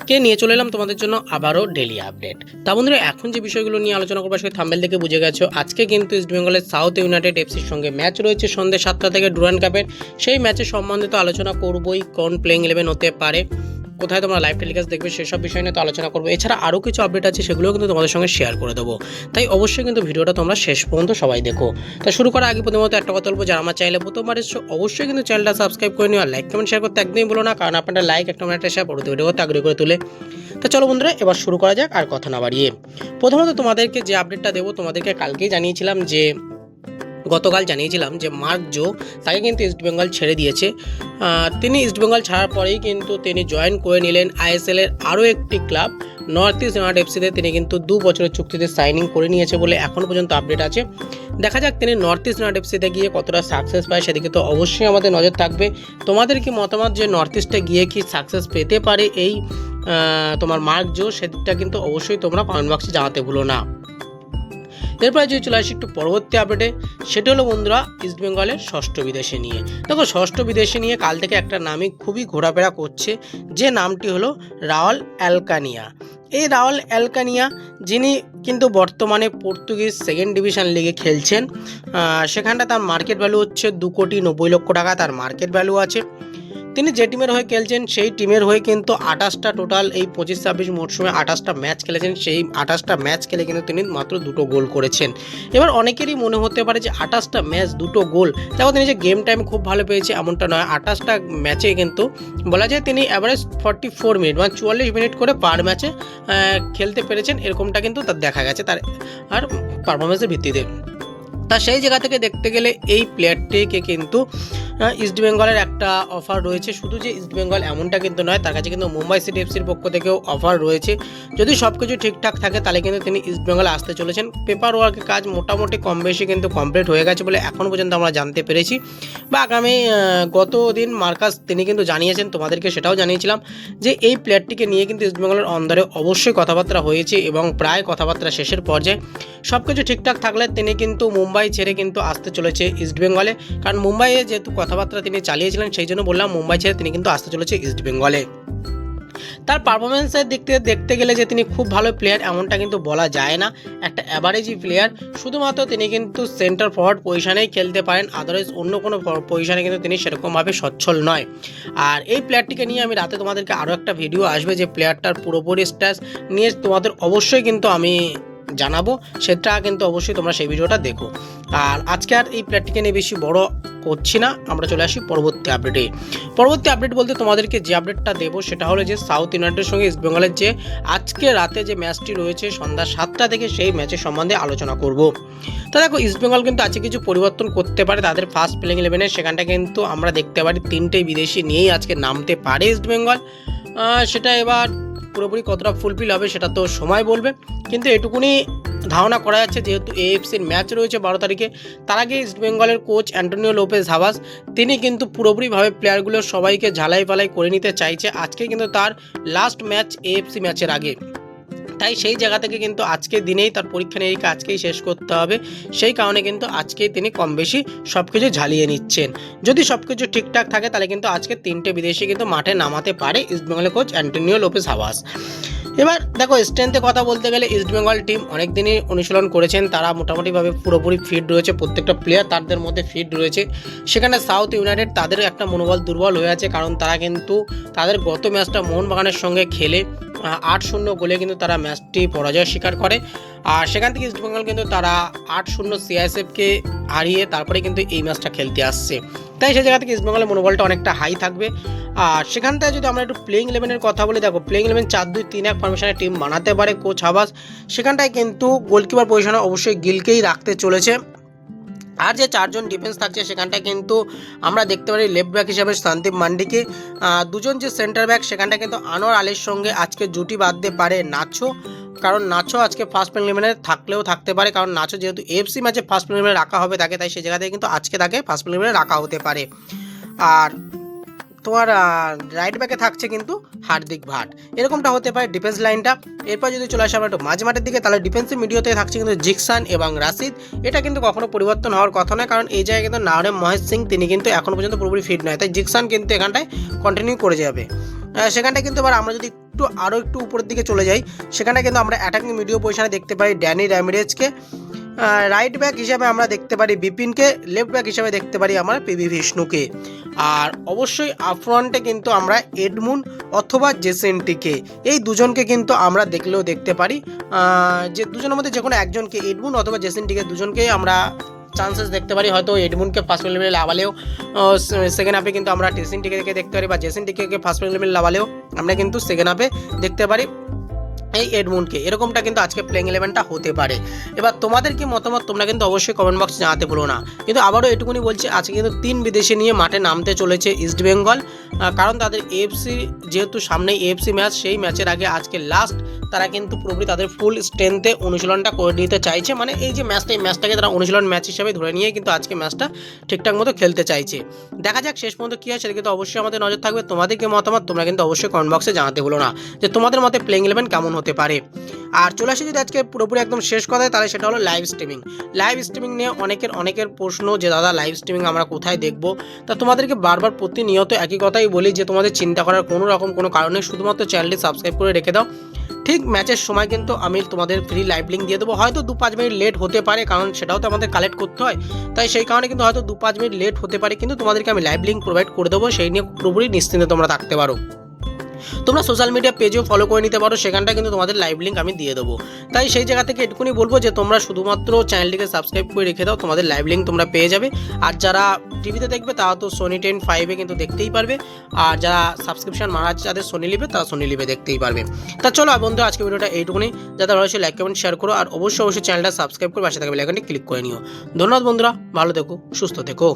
আজকে নিয়ে চলে এলাম তোমাদের জন্য আবারও ডেলি আপডেট। তা বন্ধুরা, এখন যে বিষয়গুলো নিয়ে আলোচনা করবো সেটা থাম্বনেল থেকে বুঝে গেছো। আজকে কিন্তু ইস্ট বেঙ্গলের সাউথ ইউনাইটেড এফসির সঙ্গে ম্যাচ রয়েছে সন্ধ্যে 7টা থেকে ডুরান্ড কাপের। সেই ম্যাচের সম্বন্ধিত আলোচনা করবোই, কোন প্লেইং 11 হতে পারে, কোথায় তোমরা লাইভ টেলিকাস্ট দেখবে, সেসব বিষয় নিয়ে তো আলোচনা করবো। এছাড়া আরও কিছু আপডেট আছে, সেগুলোও কিন্তু তোমাদের সঙ্গে শেয়ার করে দেবো। তাই অবশ্যই কিন্তু ভিডিওটা তোমরা শেষ পর্যন্ত সবাই দেখো। তা শুরু করার আগে প্রথমত একটা কথা বলবো, যারা আমার চ্যানেলে প্রথমবার এসছো অবশ্যই কিন্তু চ্যানেলটা সাবস্ক্রাইব করে নিও আর লাইক কমেন্ট শেয়ার করতে একদমই বলো না, কারণ আপনারা লাইক একটা শেয়ার পরবর্তী ভিডিও করতে আগ্রহী করে তুলে। তো চলো বন্ধুরা, এবার শুরু করা যাক আর কথা না বাড়িয়ে। প্রথমত তোমাদেরকে যে আপডেটটা দেবো, তোমাদেরকে কালকেই জানিয়েছিলাম যে গতকাল জানিয়েছিলাম যে মার্ক জো তাকে কিন্তু ইস্টবেঙ্গল ছেড়ে দিয়েছে। তিনি ইস্টবেঙ্গল ছাড়ার পরেই কিন্তু তিনি জয়েন করে নিলেন আইএসএলের আরও একটি ক্লাব নর্থ ইস্ট ইউনাইটেড এফসিতে। তিনি কিন্তু 2 বছরের চুক্তিতে সাইনিং করে নিয়েছে বলে এখনও পর্যন্ত আপডেট আছে। দেখা যাক তিনি নর্থ ইস্ট ইউনাইটেড এফসিতে গিয়ে কতটা সাকসেস পায়, সেদিকে তো অবশ্যই আমাদের নজর থাকবে। তোমাদের কি মতামত যে নর্থ ইস্টে গিয়ে কি সাকসেস পেতে পারে এই তোমার মার্ক জো, সেদিকটা কিন্তু অবশ্যই তোমরা কমেন্ট বক্সে জানাতে ভুলো না। এরপরে যদি চলে আসি একটু পরবর্তী আপডেটে, সেটা হলো বন্ধুরা ইস্টবেঙ্গলের ষষ্ঠ বিদেশি নিয়ে। দেখো, ষষ্ঠ বিদেশি নিয়ে কাল থেকে একটা নামই খুবই ঘোরাফেরা করছে, যে নামটি হলো রাউল অ্যালকানিয়া। এই রাউল অ্যালকানিয়া, যিনি কিন্তু বর্তমানে পর্তুগিজ 2nd ডিভিশন লিগে খেলছেন, সেখানটা তার মার্কেট ভ্যালু হচ্ছে 2,90,00,000 টাকা তার মার্কেট ভ্যালু আছে। তিনি যে টিমের হয়ে খেলছেন সেই টিমের হয়ে কিন্তু 28টা টোটাল এই 25-26 মরশুমে 28টা ম্যাচ খেলেছেন। সেই 28টা ম্যাচ খেলে কিন্তু তিনি মাত্র 2টো গোল করেছেন। এবার অনেকেরই মনে হতে পারে যে 28টা ম্যাচ 2টো গোল, দেখো তিনি যে গেম টাইম খুব ভালো পেয়েছে এমনটা নয়। 28টা ম্যাচে কিন্তু বলা যায় তিনি অ্যাভারেজ 44 মিনিট মানে 44 মিনিট করে পার ম্যাচে খেলতে পেরেছেন, এরকমটা কিন্তু তার দেখা গেছে তার আর পারফরমেন্সের ভিত্তিতে। তা সেই জায়গা থেকে দেখতে গেলে এই প্লেয়ারটিকে কিন্তু ইস্টবেঙ্গলের একটা অফার রয়েছে। শুধু যে ইস্টবেঙ্গল এমনটা কিন্তু নয়, তার কাছে কিন্তু মুম্বাই সিটি এফসির পক্ষ থেকেও অফার রয়েছে। যদি সব কিছু ঠিকঠাক থাকে তাহলে কিন্তু তিনি ইস্টবেঙ্গলে আসতে চলেছেন। পেপার ওয়ার্কের কাজ মোটামুটি কম বেশি কিন্তু কমপ্লিট হয়ে গেছে বলে এখনও পর্যন্ত আমরা জানতে পেরেছি, বা আগামী গত দিন মার্কাস তিনি কিন্তু জানিয়েছেন, তোমাদেরকে সেটাও জানিয়েছিলাম যে এই প্লেয়ারটিকে নিয়ে কিন্তু ইস্টবেঙ্গলের অন্দরে অবশ্যই কথাবার্তা হয়েছে এবং প্রায় কথাবার্তা শেষের পর্যায়ে। সব কিছু ঠিকঠাক থাকলে তিনি কিন্তু মুম্বাই ছেড়ে কিন্তু আসতে চলেছে ইস্টবেঙ্গলে, কারণ মুম্বাইয়ে যেহেতু কথাবার্তা তিনি চালিয়েছিলেন সেই জন্য বললাম মুম্বাই ছেড়ে তিনি কিন্তু আসতে চলেছে ইস্টবেঙ্গলে। তার পারফরমেন্সের দিক থেকে দেখতে গেলে যে তিনি খুব ভালো প্লেয়ার এমনটা কিন্তু বলা যায় না, একটা অ্যাভারেজই প্লেয়ার। শুধুমাত্র তিনি কিন্তু সেন্টার ফরওয়ার্ড পজিশনেই খেলতে পারেন, আদারওয়াইজ অন্য কোনো পজিশনে কিন্তু তিনি সেরকমভাবে সচ্ছল নয়। আর এই প্লেয়ারটিকে নিয়ে আমি রাতে তোমাদেরকে আরও একটা ভিডিও আসবে যে প্লেয়ারটার পুরোপুরি স্ট্যাটাস নিয়ে তোমাদের অবশ্যই কিন্তু আমি জানাবো, সেটা কিন্তু অবশ্যই তোমরা সেই ভিডিওটা দেখো। আর আজকে আর এই প্লেয়ারটিকে নিয়ে বেশি বড় করছি না, আমরা চলে আসি পরবর্তী আপডেটে। পরবর্তী আপডেট বলতে তোমাদেরকে যে আপডেটটা দেবো সেটা হলো যে সাউথ ইউনাইটেডের সঙ্গে ইস্টবেঙ্গলের যে আজকে রাতে যে ম্যাচটি রয়েছে সন্ধ্যা 7টা থেকে, সেই ম্যাচের সম্বন্ধে আলোচনা করব। তো দেখো, ইস্টবেঙ্গল কিন্তু আজকে কিছু পরিবর্তন করতে পারে তাদের ফার্স্ট প্লেইং 11-এ। সেখানটা কিন্তু আমরা দেখতে পারি 3টে বিদেশি নিয়েই আজকে নামতে পারে ইস্টবেঙ্গল। সেটা এবার পুরোপুরি কতটা ফুলফিল হবে সেটা তো সময় বলবে, কিন্তু এটুকুনি ধারণা করা যাচ্ছে যেহেতু এএফসির ম্যাচ রয়েছে 12 তারিখে, তার আগে ইস্টবেঙ্গলের কোচ অ্যান্টোনিও লোপেজ হাভাস তিনি কিন্তু পুরোপুরিভাবে প্লেয়ারগুলো সবাইকে ঝালাই ফালাই করে নিতে চাইছে। আজকে কিন্তু তার লাস্ট ম্যাচ এএফসি ম্যাচের আগে, তাই সেই জায়গা থেকে কিন্তু আজকের দিনেই তার পরীক্ষা নিরীক্ষা আজকেই শেষ করতে হবে। সেই কারণে কিন্তু আজকেই তিনি কম বেশি সব কিছু ঝালিয়ে নিচ্ছেন। যদি সব কিছু ঠিকঠাক থাকে তাহলে কিন্তু আজকে 3টে বিদেশি কিন্তু মাঠে নামাতে পারে ইস্টবেঙ্গলের কোচ অ্যান্টোনিও লোপেজ হাভাস। এবার দেখো, স্ট্রেন্থে কথা বলতে গেলে ইস্টবেঙ্গল টিম অনেক দিনই অনুশীলন করেছেন, তারা মোটামুটিভাবে পুরোপুরি ফিট রয়েছে, প্রত্যেকটা প্লেয়ার তাদের মধ্যে ফিট রয়েছে। সেখানে সাউথ ইউনাইটেড তাদের একটা মনোবল দুর্বল হয়ে আছে, কারণ তারা কিন্তু তাদের গত ম্যাচটা মোহনবাগানের সঙ্গে খেলে 8-0 গোলে কিন্তু তারা ম্যাচটি পরাজয় স্বীকার করে। আর সেখান থেকে ইস্টবেঙ্গল কিন্তু তারা 8-0 সিআইএসএফকে হারিয়ে তারপরে কিন্তু এই ম্যাচটা খেলতে আসছে। তাই সেই জায়গা থেকে ইস্টবেঙ্গলের মনোবলটা অনেকটা হাই থাকবে। আর সেখান থেকে যদি আমরা একটু প্লেইং 11-এর কথা বলি, দেখো প্লেইং 11 4-2-3-1 ফরমেশনের টিম বানাতে পারে কোচ হাভাস। সেখানটায় কিন্তু গোলকিপার পজিশনে অবশ্যই গিলকেই রাখতে চলেছে। আর যে 4জন ডিফেন্স থাকছে সেখানটায় কিন্তু আমরা দেখতে পারি লেফট ব্যাক হিসাবে সন্দীপ মান্ডিকে, 2জন যে সেন্টার ব্যাক সেখানটা কিন্তু আনোয়ার আলীর সঙ্গে আজকে জুটি বাঁধতে পারে নাচো, কারণ নাচো আজকে ফার্স্ট প্লেইং 11-এ থাকলেও থাকতে পারে, কারণ নাচো যেহেতু এফসি ম্যাচে ফার্স্ট প্লেইং 11-এ রাখা হবে তাকে, তাই সেই জায়গা থেকে কিন্তু আজকে তাকে ফার্স্ট প্লেইং 11-এ রাখা হতে পারে। আর তোমার রাইট ব্যাকে থাকছে কিন্তু হার্দিক ভাট, এরকমটা হতে পারে ডিফেন্স লাইনটা। এরপর যদি চলে আসে আমরা একটু মাঝ মাঠের দিকে, তাহলে ডিফেন্সিভ মিডিয়াতে থাকছে কিন্তু জিকসান এবং রাশিদ। এটা কিন্তু কখনো পরিবর্তন হওয়ার কথা নয়, কারণ এই জায়গায় কিন্তু নাওরেম মহেশ সিং তিনি কিন্তু এখনও পর্যন্ত পুরোপুরি ফিট নয়, তাই জিকসান কিন্তু এখানটায় কন্টিনিউ করে যাবে। সেখানটায় কিন্তু এবার আমরা যদি আরও একটু উপরের দিকে চলে যাই, সেখানে কিন্তু আমরা অ্যাটাকিং মিডিও পজিশনে দেখতে পাই ড্যানি র্যামিরেজকে, রাইট ব্যাক হিসাবে আমরা দেখতে পারি বিপিনকে, লেফট ব্যাক হিসাবে দেখতে পারি আমরা পিভি বিষ্ণুকে, আর অবশ্যই আপফ্রন্টে কিন্তু আমরা এডমুন অথবা জেসেন্টিকে, এই দুজনকে কিন্তু আমরা দেখলেও দেখতে পারি, যে দুজনের মধ্যে যে কোনো একজনকে, এডমুন অথবা জেসেন্টিকে, দুজনকেই আমরা চান্সেস দেখতে পারি। হয়তো এডমুনকে ফার্স্ট লেভেলে লাভালেও সেকেন্ড হাফে কিন্তু আমরা জেসেন্টিকে দেখতে পারি, বা জেসেন্টিকে ফার্স্ট লেভেলে লাভালেও আমরা কিন্তু সেকেন্ড হাফে দেখতে পারি এই এডমুনকে। এরকমটা কিন্তু আজকে প্লেইং 11টা হতে পারে। এবার তোমাদের কি মতামত তোমরা কিন্তু অবশ্যই কমেন্ট বক্সে জানাতে ভুলো না। কিন্তু আবারও এটুকুনি বলছি, আজকে কিন্তু 3 বিদেশি নিয়ে মাঠে নামতে চলেছে ইস্টবেঙ্গল, কারণ তাদের এএফসি যেহেতু সামনে এএফসি ম্যাচ, সেই ম্যাচের আগে আজকে লাস্ট তারা কিন্তু পুরোপুরি তাদের ফুল স্ট্রেংথে অনুশীলনটা করে নিতে চাইছে। মানে এই যে ম্যাচটা, এই ম্যাচটাকে তারা অনুশীলন ম্যাচ হিসেবে ধরে নিয়ে কিন্তু আজকে ম্যাচটা ঠিকঠাক মতো খেলতে চাইছে। দেখা যাক শেষ পর্যন্ত কী হয়, সেটা কিন্তু অবশ্যই আমাদের নজর থাকবে। তোমাদের কি মতামত তোমরা কিন্তু অবশ্যই কমেন্ট বক্সে জানাতে ভুলো না যে তোমাদের মতে প্লেইং 11 কেমন হতে পারে। আর চলে আসি যদি আজকে পুরোপুরি একদম শেষ কথায়, তাহলে সেটা হলো লাইভ স্ট্রিমিং। লাইভ স্ট্রিমিং নিয়ে অনেকের প্রশ্ন যে দাদা লাইভ স্ট্রিমিং আমরা কোথায় দেখব। তা তোমাদেরকে বারবার প্রতিনিয়ত একই কথাই বলি যে তোমাদের চিন্তা করার কোনো রকম কোনো কারণে, শুধুমাত্র চ্যানেলটি সাবস্ক্রাইব করে রেখে দাও। ঠিক ম্যাচের সময় কিন্তু আমি তোমাদের ফ্রি লাইভ লিঙ্ক দিয়ে দেবো। হয়তো 2-5 মিনিট লেট হতে পারে, কারণ সেটাও তো আমাদের কালেক্ট করতে হয়, তাই সেই কারণে কিন্তু হয়তো 2-5 মিনিট লেট হতে পারে, কিন্তু তোমাদেরকে আমি লাইভ লিঙ্ক প্রোভাইড করে দেবো। সেই নিয়ে পুরোপুরি নিশ্চিন্তে তোমরা থাকতে পারো। তোমরা সোশ্যাল মিডিয়া পেজেও ফলো করে নিতে পারো, সেখানটা কিন্তু তোমাদের লাইভ লিঙ্ক আমি দিয়ে দেবো। তাই সেই জায়গা থেকে এটুকুনি বলবো যে তোমরা শুধুমাত্র চ্যানেলটিকে সাবস্ক্রাইব করে রেখে দাও, তোমাদের লাইভ লিঙ্ক তোমরা পেয়ে যাবে। আর যারা টিভিতে দেখবে তারা তো সোনি 10 কিন্তু দেখতেই পারবে, আর যারা সাবস্ক্রিপশন মারা যাদের সোনি লিভে, তারা সোনি লিভে দেখতেই পারবে। তা চলো বন্ধু, আজকে ভিডিওটা এইটুকুনি। যাদের ভালো লাগছে লাইক কমেন্ট শেয়ার করো, আর অবশ্যই চ্যানেলটা সাবস্ক্রাইব করে পাশে থাকা বেল আইকনটি ক্লিক করে নিও। ধন্যবাদ বন্ধুরা, ভালো থেকো, সুস্থ থেকো।